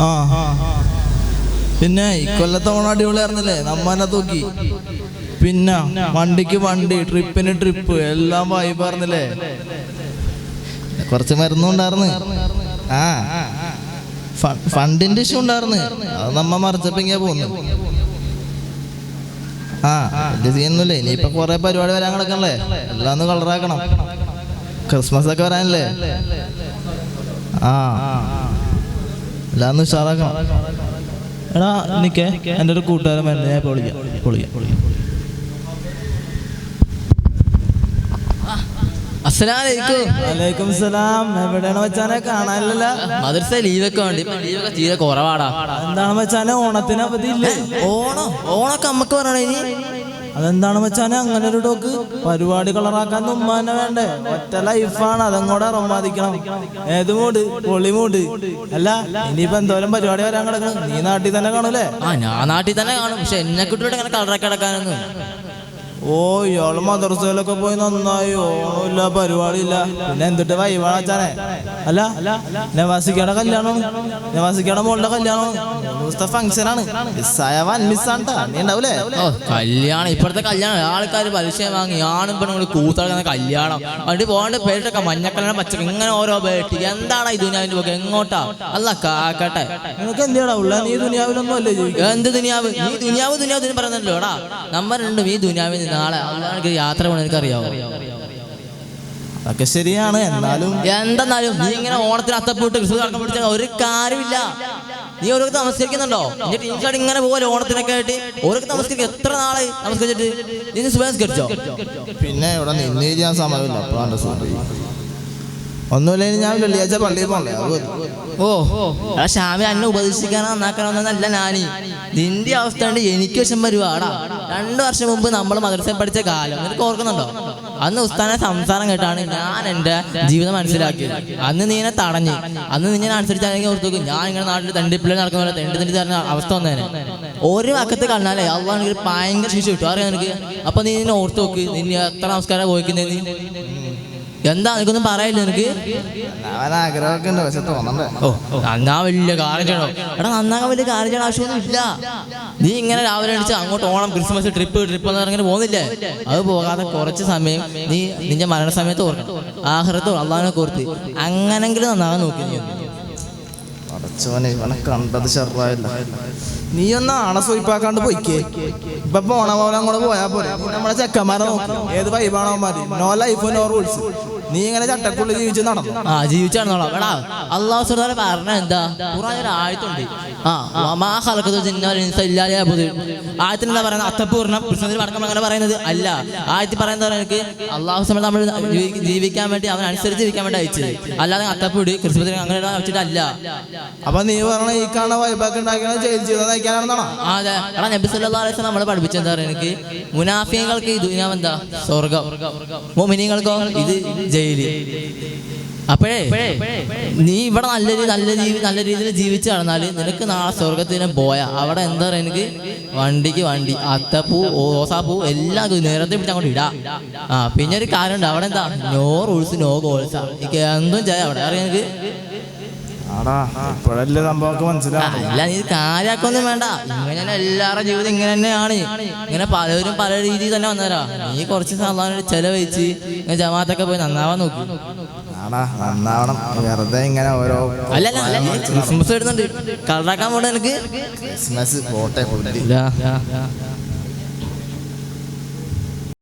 ആ പിന്നെ ഇക്കൊല്ലത്തെ ഓണം അടിപൊളിയായിരുന്നില്ലേ? നമ്മനെ തൂക്കി. പിന്നെ വണ്ടിക്ക് വണ്ടി, ട്രിപ്പിന് ട്രിപ്പ്, എല്ലാം വൈബായിരുന്നില്ലേ? കുറച്ച് മരുന്നുണ്ടായിരുന്നു. ആ ഫണ്ടിന്റെ ഇഷ്യൂ ഉണ്ടായിരുന്നു, അത് നമ്മ മറിച്ചപ്പിങ്ങ പോന്നു. ആ വലിയ സീനൊന്നുമില്ലേ. ഇനിയിപ്പൊ കൊറേ പരിപാടി വരാൻ കിടക്കണല്ലേ, എല്ലാം ഒന്ന് കളറാക്കണം. ക്രിസ്മസ് ഒക്കെ വരാനല്ലേ? ആ എല്ലാം ഒന്ന് ഉഷാറാക്കണം. എടാ നിക്കേ, എൻ്റെ ഒരു കൂട്ടുകാരൻ വേണ്ട, ഞാൻ പൊളിക്കാം. വലൈക്കും സലാം. എവിടെയാണ് വെച്ചാനെ കാണാനില്ലല്ലോ? മദ്രസ ലീവൊക്കെ ഉണ്ട്, ലീവൊക്കെ തീരെ കുറവാടാ. എന്താണ് വെച്ചാനെ ഓണത്തിന് അവധി ഇല്ലേ? ഓണൊക്കെ അമ്മക്ക് പറയണ ഇനി. അതെന്താണ് വെച്ചാനെ അങ്ങനെ ഒരു ടോക്ക്? പരിപാടി കളറാക്കാൻ ഉമ്മാനെ വേണ്ടേ? ഒറ്റ ലൈഫാണ്, അതങ്ങോടെ റൊമാദിക്കണം. ഏത് മൂട്? പൊളി മൂട്. അല്ല ഇനിയിപ്പോ എന്തോരം പരിപാടി വരാൻ കിടക്കണം. നീ നാട്ടിൽ തന്നെ കാണൂലേ? ഞാൻ നാട്ടിൽ തന്നെ കാണും, പക്ഷെ എന്നെ കിട്ടൂടെ ഇങ്ങനെ കളറാക്കി കിടക്കാനൊന്നും. ഓ ഇയാള് മദ്രസയിലൊക്കെ പോയി നന്നായി. ഓണമില്ല, പരിപാടി ഇല്ല, പിന്നെ എന്തിട്ട് വൈവാണാച്ചാനെ? അല്ല നവാസിക്കയുടെ കല്യാണം, നവാസിക്കയുടെ മോളുടെ കല്യാണം, ഫംഗ്ഷനാണ്. മിസ്സാണ്ടാ നീ ഉണ്ടാവൂലേ? കല്യാണം, ഇപ്പോഴത്തെ കല്യാണം ആൾക്കാർ പലിശ വാങ്ങി ആണും പെണ്ണുങ്ങൾ കൂത്തടക്കുന്ന കല്യാണം. അതിന് പോകേണ്ട പേരിട്ടൊക്കെ മഞ്ഞക്കല്യാണം, പച്ചക്ക, ഇങ്ങനെ ഓരോ പേട്ടി. എന്താണ് ഈ ദുനിയാവിന്റെ പോക്ക്? എങ്ങോട്ടാ? അല്ല കാക്കട്ടെ, നിനക്ക് എന്തിനാ ഉള്ള? നീ ദുനിയാവിലൊന്നും അല്ലേ? എന്ത് ദുനിയാവ്? നീ ദുനിയാവ് പറയുന്നല്ലോ. എടാ നമ്മൾ രണ്ടും ഈ ദുനിയാവിൽ നാളെ എനിക്ക് യാത്ര പോകണം, എനിക്കറിയാവോ? അതൊക്കെ ശരിയാണ്. എന്നാലും നീ ഇങ്ങനെ ഓണത്തിന് അത്തപ്പൂട്ട് ക്രിസ്മസ് അടക്കം പിടിച്ചാൽ ഒരു കാര്യമില്ല. നീ ഓരോരുത്തർ നമസ്കരിക്കുന്നുണ്ടോ? നിന്റെ ടീംസായിട്ട് ഇങ്ങനെ പോലെ ഓണത്തിനൊക്കെ ആയിട്ട് ഓരോരുത്തർ നമസ്കരിക്കും. എത്ര നാളെ നമസ്കരിച്ചിട്ട് നീ നമസ്കരിച്ചോ? പിന്നെ ഇവിടെ നിന്ന് ചെയ്യാൻ സമയമില്ല. ഒന്നുമില്ല, ഞാൻ വെള്ളിയാഴ്ച പള്ളിയിൽ പോകണ്ടേ? ഷാമി എന്നെ ഉപദേശിക്കാനോ നന്നാക്കാനൊന്നല്ല ഞാന്. നിന്റെ അവസ്ഥ ഉണ്ട് എനിക്ക് വിഷം വരുവാടാ. 2 വർഷം മുമ്പ് നമ്മൾ മദ്രസയിൽ പഠിച്ച കാലം നിനക്ക് ഓർക്കുന്നുണ്ടോ? അന്ന് ഉസ്താദിന്റെ സംസാരം കേട്ടാണ് ഞാൻ എൻ്റെ ജീവിതം മനസ്സിലാക്കിയത്. അന്ന് നീ എന്നെ തടഞ്ഞ്, അന്ന് നിന്നെ അനുസരിച്ചാണെങ്കിൽ ഓർത്തു നോക്കും, ഞാൻ ഇങ്ങനെ നാട്ടിൽ തെണ്ടിപ്പിള്ളേ നടക്കുന്ന തെണ്ടി തരുന്ന അവസ്ഥ വന്നേനെ. ഒരു വക്കത്ത് കാണാല്ലേ അള്ളാഹ് എനിക്ക് ഭയങ്കര ശിക്ഷ കിട്ടും, അറിയാം എനിക്ക്. അപ്പൊ നീ നിന്നെ ഓർത്ത് നോക്ക്, നിന്നെ എത്ര നമസ്കാരം പോയിക്കുന്നേ? നീ എന്താ എനിക്കൊന്നും പറയില്ല നിനക്ക്? ആഗ്രഹമൊക്കെ ഉണ്ട്, പക്ഷെ തോന്നണ്ടേ. നന്നാ വലിയ കാര്യം ചെയ്യണോ? എടാ നന്നാകാൻ വലിയ കാര്യം ചെയ്യണ ആവശ്യമൊന്നും ഇല്ല. നീ ഇങ്ങനെ രാവിലെ അടിച്ച് അങ്ങോട്ട് ഓണം, ക്രിസ്മസ്, ട്രിപ്പ് എന്ന് പറഞ്ഞിങ്ങനെ പോകുന്നില്ലേ? അത് പോകാതെ കുറച്ച് സമയം നീ നിന്റെ മരണ സമയത്ത് ഓർക്കണം, ആഖിറത്ത് അള്ളാഹിനെ ഓർത്ത്. അങ്ങനെങ്കിലും നന്നാകാൻ നോക്കി. ഇവനെ കണ്ടത് ചെറുതായില്ല. നീ ഒന്ന് ആണെ സ്വയിപ്പാക്കാണ്ട് പോയിക്കേ. ഇപ്പൊ പോണ പോലെ അങ്ങോട്ട് പോയാ പോലെ. നമ്മളെ ചെക്കന്മാരെ നോക്കി ഏത് വൈബാണോ മതി. No life no rules. നീ ഇങ്ങനെ ചട്ടക്കുള്ളിൽ ജീവിച്ച് നടന്നു. ജീവിച്ചാണെന്നോളാം. എടാ അള്ളാഹു സുബ്ഹാനഹു വ തആല പറഞ്ഞ എന്താ? ഖുർആനിൽ ഒരു ആയത്തുണ്ട്, ആയത്തിന് എന്താ പറയുന്നത്? അത്തപ്പൂർണ്ണം ക്രിസ്മസിന് മടക്കം അങ്ങനെ പറയുന്നത് അല്ല. ആയത്തിൽ പറയുന്നത് എനിക്ക് അള്ളാഹു സുബ്ഹാനഹു നമ്മൾ ജീവിക്കാൻ വേണ്ടി, അവൻ അനുസരിച്ച് ജീവിക്കാൻ വേണ്ടി അയച്ചത്, അല്ലാതെ അത്തപ്പൂടി ക്രിസ്മസിന് അങ്ങനെ വെച്ചിട്ടല്ല. അപ്പൊ നീ പറഞ്ഞ ഈ കാണുന്ന വൈബാക്ക് ഉണ്ടാക്കിയാണ് ജയിൽ ചെയ്തത് നയിക്കാനാണെന്നാണോ? അതെ. എടാ നബി സല്ലല്ലാഹു അലൈഹി വസല്ലം നമ്മളെ പഠിപ്പിച്ചെന്താ പറയുക? എനിക്ക് മുനാഫിങ്ങൾക്ക് ഈ ദുനിയാവ് എന്താ? സ്വർഗം, മുഅ്മിനീങ്ങൾക്കോ ഇത് ജയില്. അപ്പോഴേ നീ ഇവിടെ നല്ല രീതിയിൽ ജീവിച്ചു നടന്നാല് നിനക്ക് നാളെ സ്വർഗത്തിന് പോയാ അവിടെ എന്താ പറയുക? എനിക്ക് വണ്ടിക്ക് വണ്ടി, അത്തപ്പൂ, ഓസാപ്പൂ എല്ലാം നേരത്തെ പിടിച്ച് അങ്ങോട്ട് ഇടാ. പിന്നെ ഒരു കാര്യമുണ്ട്, അവിടെ എന്താ? No rules no ഗോൾസാ. എനിക്ക് എന്തും ചെയ്യാം അവിടെ, അറിയാം എനിക്ക്. ഇപ്പോഴല്ലേ സംഭവമൊക്കെ മനസ്സിലാവും. അല്ല നീ കാര്യാക്കൊന്നും വേണ്ട, ഇങ്ങനെ എല്ലാവരുടെ ജീവിതം ഇങ്ങനെ തന്നെയാണ്. ഇങ്ങനെ പലരും പല രീതിയിൽ തന്നെ വന്നവരാ. നീ കുറച്ച് സാധാരണ ചെലവഴിച്ച് ജമാഅത്തൊക്കെ പോയി നന്നാവാൻ നോക്കി. നന്നാവണം, വെറുതെ ഇങ്ങനെ ഓരോ. അല്ലല്ല ക്രിസ്മസ് വരുന്നുണ്ട്, കളറാക്കാൻ പോട്ടെ. എനിക്ക് ക്രിസ്മസ് പോട്ടെ.